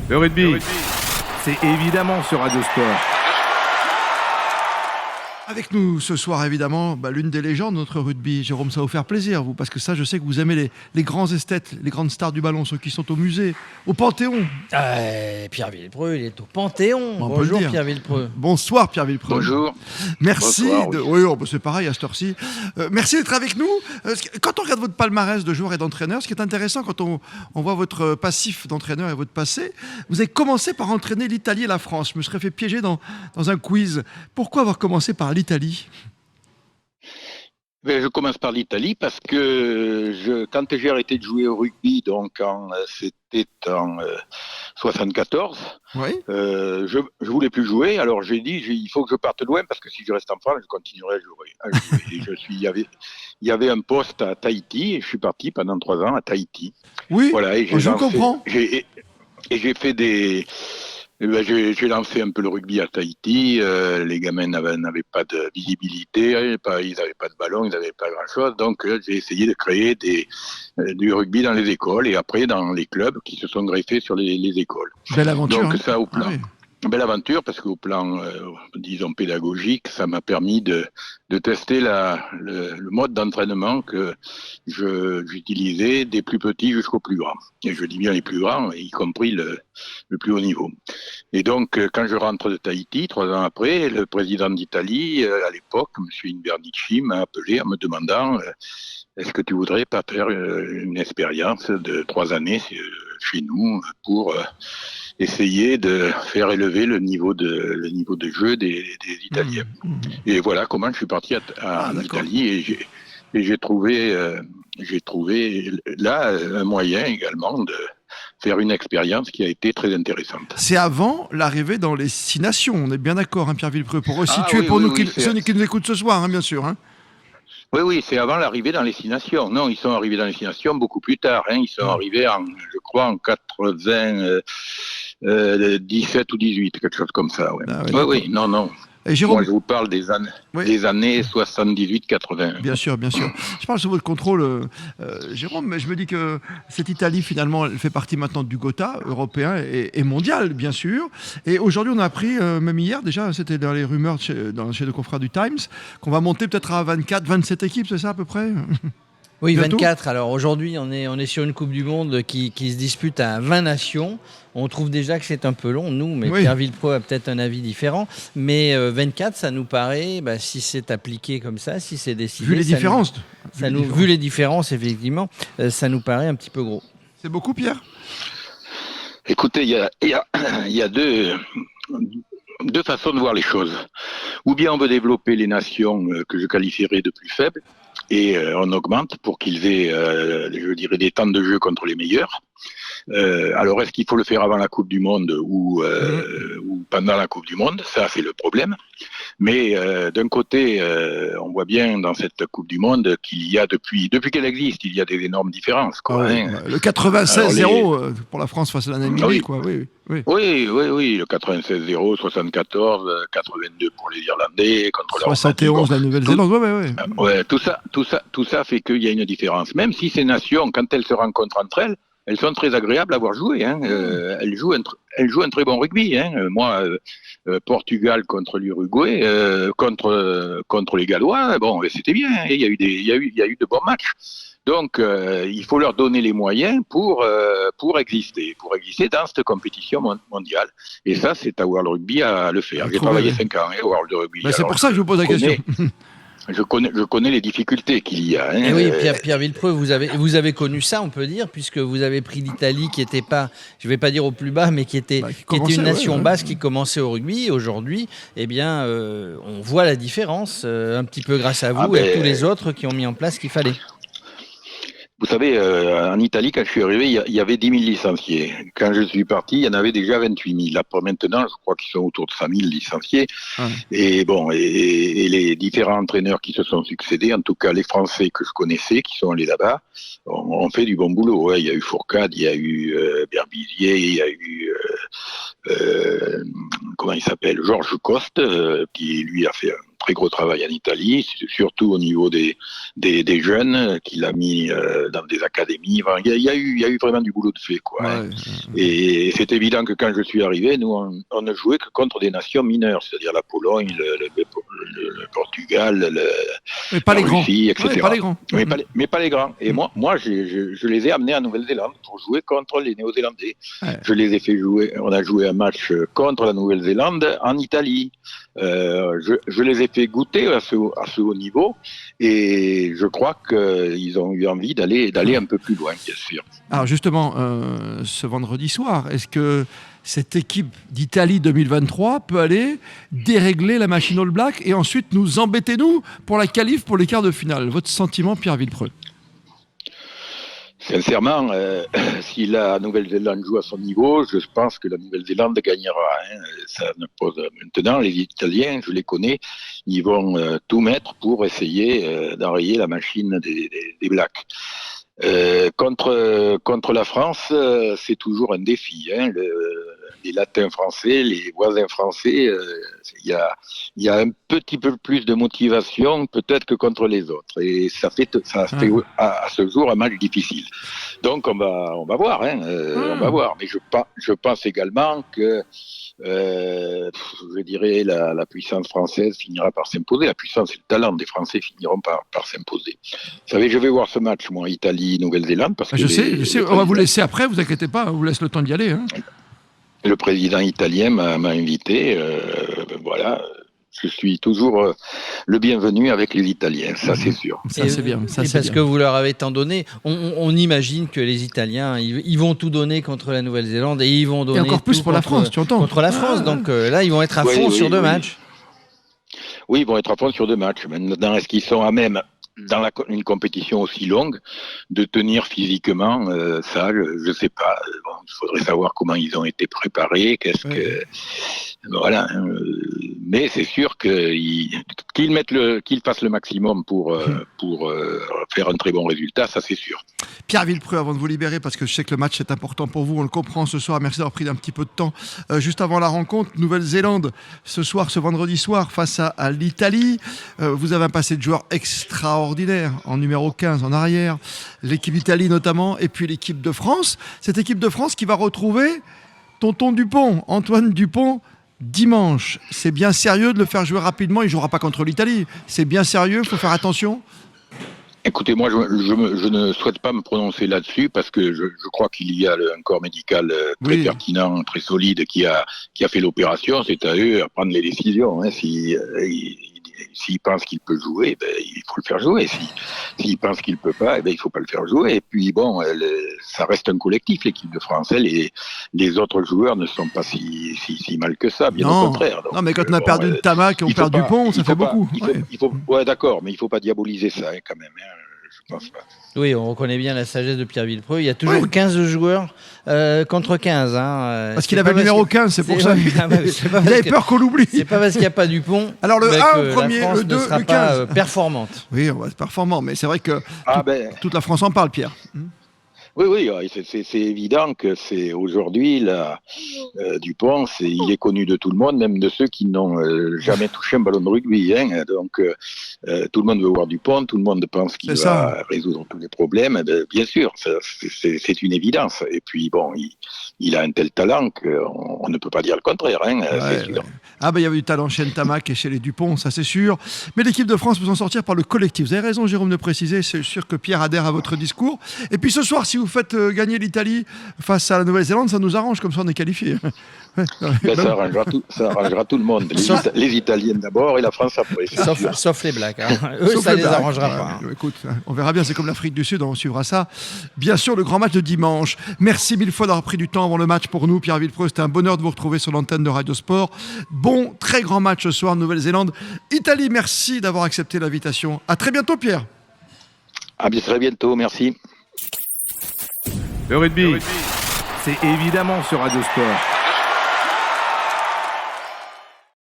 Le rugby, c'est évidemment sur Radio Sport. Avec nous ce soir, évidemment, l'une des légendes de notre rugby. Jérôme, ça va vous faire plaisir, vous, parce que ça, je sais que vous aimez les grands esthètes, les grandes stars du ballon, ceux qui sont au musée, au Panthéon. Pierre Villepreux, il est au Panthéon. On peut Bonjour le dire. Pierre Villepreux. Bonsoir Pierre Villepreux. Bonjour. Merci. Bonsoir, Oui, c'est pareil à cette heure-ci. Merci d'être avec nous. Quand on regarde votre palmarès de joueur et d'entraîneur, ce qui est intéressant quand on voit votre passif d'entraîneur et votre passé, vous avez commencé par entraîner l'Italie et la France. Je me serais fait piéger dans un quiz. Pourquoi avoir commencé par l'Italie ? Je commence par l'Italie parce que quand j'ai arrêté de jouer au rugby, donc c'était en 74, Oui. je voulais plus jouer. Alors j'ai dit il faut que je parte loin parce que si je reste en France, je continuerai à jouer. Et il y avait un poste à Tahiti et je suis parti pendant 3 ans à Tahiti. Oui. Voilà, et Je comprends. Et j'ai fait j'ai lancé un peu le rugby à Tahiti. Les gamins n'avaient pas de visibilité, ils n'avaient pas de ballon, ils n'avaient pas grand-chose. Donc, j'ai essayé de créer du rugby dans les écoles et après dans les clubs qui se sont greffés sur les écoles. Belle aventure. Donc, hein. ça, au plan. Ah oui. Belle aventure parce qu'au plan, disons, pédagogique, ça m'a permis de tester le mode d'entraînement que j'utilisais des plus petits jusqu'aux plus grands. Et je dis bien les plus grands, y compris le plus haut niveau. Et donc, quand je rentre de Tahiti, 3 ans après, le président d'Italie, à l'époque, M. Invernici, m'a appelé en me demandant est-ce que tu voudrais pas faire une expérience de 3 années chez nous pour essayer de faire élever le niveau de jeu des Italiens. Et voilà comment je suis parti en Italie et j'ai trouvé là un moyen également de faire une expérience qui a été très intéressante. C'est avant l'arrivée dans les 6 nations, on est bien d'accord, hein, Pierre Villepreux, pour resituer ceux qui nous écoutent ce soir, hein, bien sûr. Hein. Oui, c'est avant l'arrivée dans les 6 nations. Non, ils sont arrivés dans les 6 nations beaucoup plus tard. Hein. Ils sont arrivés je crois, en 97 ou 18, quelque chose comme ça. Ouais. Ah oui, non. Et Jérôme... Moi, je vous parle des années 78-80. Bien sûr. Je parle sous votre contrôle, Jérôme, mais je me dis que cette Italie, finalement, elle fait partie maintenant du Gotha, européen et mondial, bien sûr. Et aujourd'hui, on a appris, même hier déjà, c'était dans les rumeurs chez le confrère du Times, qu'on va monter peut-être à 24, 27 équipes, c'est ça à peu près ? Oui, bientôt. 24. Alors aujourd'hui, on est sur une Coupe du Monde qui se dispute à 20 nations. On trouve déjà que c'est un peu long, nous, mais Pierre Villepreux a peut-être un avis différent. Mais 24, ça nous paraît, si c'est appliqué comme ça, si c'est décidé... Vu les différences. Vu les différences, effectivement, ça nous paraît un petit peu gros. C'est beaucoup, Pierre ? Écoutez, il y a deux façons de voir les choses. Ou bien on veut développer les nations que je qualifierais de plus faibles, et on augmente pour qu'ils aient, je dirais, des temps de jeu contre les meilleurs. Alors, est-ce qu'il faut le faire avant la Coupe du Monde ou pendant la Coupe du Monde ? Ça, c'est le problème. Mais d'un côté, on voit bien dans cette Coupe du Monde qu'il y a depuis qu'elle existe, il y a des énormes différences. Quoi, le 96-0 pour la France face à la Namibie, quoi. Oui. Oui, le 96-0, 74, 82 pour les Irlandais, contre 71 la Nouvelle-Zélande, ouais. Tout ça fait qu'il y a une différence. Même si ces nations, quand elles se rencontrent entre elles, elles sont très agréables à voir jouer. Hein. Elles jouent un très bon rugby. Hein. Moi, Portugal contre l'Uruguay, contre les Gallois, bon, c'était bien. Hein. Il y a eu de bons matchs. Donc, il faut leur donner les moyens pour exister dans cette compétition mondiale. Et ça, c'est à World Rugby à le faire. J'ai travaillé 5 ans à World Rugby. C'est pour ça que je vous pose la question. Je connais les difficultés qu'il y a. Hein. Et oui, Pierre Villepreux, vous avez connu ça, on peut dire, puisque vous avez pris l'Italie qui n'était pas, je ne vais pas dire au plus bas, mais qui était une nation basse qui commençait au rugby. Et aujourd'hui, on voit la différence, un petit peu grâce à vous et à tous les autres qui ont mis en place ce qu'il fallait. Vous savez, en Italie, quand je suis arrivé, il y avait 10 000 licenciés. Quand je suis parti, il y en avait déjà 28 000. Après, maintenant, je crois qu'ils sont autour de 5 000 licenciés. Et bon, et les différents entraîneurs qui se sont succédés, en tout cas les Français que je connaissais, qui sont allés là-bas, ont fait du bon boulot. Ouais. Il y a eu Fourcade, il y a eu Berbizier, il y a eu comment il s'appelle, Georges Coste, qui lui a fait un très gros travail en Italie, surtout au niveau des jeunes, qu'il a mis dans des académies. Enfin, il y a eu vraiment du boulot de fait, quoi. Ouais, hein. Et c'est évident que quand je suis arrivé, nous, on ne jouait que contre des nations mineures, c'est-à-dire la Pologne, le Portugal, mais pas la les grands. Russie, etc. Ouais, pas les grands. Mais pas les grands. Et moi je les ai amenés en Nouvelle-Zélande pour jouer contre les Néo-Zélandais. Ouais. Je les ai fait jouer. On a joué un match contre la Nouvelle-Zélande en Italie. Je les ai fait goûter à ce haut niveau, et je crois qu'ils ont eu envie d'aller un peu plus loin, bien sûr. Alors justement, ce vendredi soir, est-ce que cette équipe d'Italie 2023 peut aller dérégler la machine All Black et ensuite nous embêter, nous, pour la qualif, pour les quarts de finale? Votre sentiment, Pierre Villepreux? Sincèrement, si la Nouvelle-Zélande joue à son niveau, je pense que la Nouvelle-Zélande gagnera. Hein. Ça ne pose... Maintenant, les Italiens, je les connais, ils vont tout mettre pour essayer d'enrayer la machine des Blacks. Contre la France, c'est toujours un défi. Hein. Les latins français, les voisins français, il y a un petit peu plus de motivation peut-être que contre les autres. Et ça fait à ce jour un match difficile. Donc on va voir. Hein. On va voir. Mais je pense également que je dirais la puissance française finira par s'imposer. La puissance et le talent des Français finiront par s'imposer. Vous savez, je vais voir ce match, moi, Italie-Nouvelle-Zélande. Parce que je sais, on va vous laisser après, vous inquiétez pas, on vous laisse le temps d'y aller. Hein. Le président italien m'a invité, voilà. Je suis toujours le bienvenu avec les Italiens, ça c'est sûr. Ça c'est bien. Ça, et c'est parce bien. que vous leur avez tant donné, on imagine que les Italiens, ils vont tout donner contre la Nouvelle-Zélande, et ils vont donner Et encore plus tout pour la France, tu entends. contre la France. Donc là, ils vont être à fond sur deux matchs. Oui, ils vont être à fond sur deux matchs. Maintenant, est-ce qu'ils sont à même, dans une compétition aussi longue, de tenir physiquement ça, je sais pas. Bon, il faudrait savoir comment ils ont été préparés, voilà. Mais c'est sûr qu'ils fassent le maximum pour faire un très bon résultat, ça c'est sûr. Pierre Villepreux, avant de vous libérer, parce que je sais que le match est important pour vous, on le comprend ce soir, merci d'avoir pris un petit peu de temps. Juste avant la rencontre, Nouvelle-Zélande, ce vendredi soir, face à l'Italie. Vous avez un passé de joueur extraordinaire, en numéro 15, en arrière. L'équipe d'Italie notamment, et puis l'équipe de France. Cette équipe de France qui va retrouver tonton Dupont, Antoine Dupont, dimanche. C'est bien sérieux de le faire jouer rapidement, il ne jouera pas contre l'Italie. C'est bien sérieux, il faut faire attention. Écoutez, moi, je ne souhaite pas me prononcer là-dessus parce que je crois qu'il y a un corps médical très pertinent, très solide qui a fait l'opération. C'est à eux à prendre les décisions. Hein. S'il pense qu'il peut jouer, il faut le faire jouer. S'il pense qu'il peut pas, il faut pas le faire jouer. Et puis bon, ça reste un collectif, l'équipe de France. Les autres joueurs ne sont pas si mal que ça, bien au contraire. Donc, non, mais quand on a perdu une Tamac et on perd Dupont, ça fait beaucoup. Ouais, d'accord, mais il faut pas diaboliser ça quand même. Hein. Je pense pas. Oui, on reconnaît bien la sagesse de Pierre Villepreux. Il y a toujours 15 joueurs contre 15. Hein. Parce qu'il avait le numéro 15, c'est pour ça. Il avait peur qu'on l'oublie. C'est pas parce qu'il n'y a pas Dupont. Alors le 1 premier, la France le 2, ne sera le 15. pas performante. Oui, on va être performant, mais c'est vrai que toute la France en parle, Pierre. Oui, c'est évident que c'est aujourd'hui Dupont, il est connu de tout le monde, même de ceux qui n'ont jamais touché un ballon de rugby. Hein. Donc tout le monde veut voir Dupont, tout le monde pense qu'il va résoudre tous les problèmes. Bien sûr, c'est une évidence. Et puis bon, il a un tel talent qu'on ne peut pas dire le contraire. Hein, c'est sûr. Il y avait du talent chez Ntamak et chez les Dupont, ça c'est sûr. Mais l'équipe de France peut s'en sortir par le collectif. Vous avez raison, Jérôme, de préciser. C'est sûr que Pierre adhère à votre discours. Et puis ce soir, si vous faites gagner l'Italie face à la Nouvelle-Zélande, ça nous arrange, comme ça on est qualifié. Ça arrangera tout le monde. Les Italiens d'abord et la France après. Sauf les Blacks. Hein. Eux, ça les arrangera pas. Écoute, on verra bien, c'est comme l'Afrique du Sud, on suivra ça. Bien sûr, le grand match de dimanche. Merci mille fois d'avoir pris du temps avant le match pour nous, Pierre Villepreux. C'était un bonheur de vous retrouver sur l'antenne de Radio Sport. Bon, très grand match ce soir, Nouvelle-Zélande. Italie, merci d'avoir accepté l'invitation. À très bientôt, Pierre. À très bientôt, merci. Le rugby, c'est évidemment sur Radio Sport.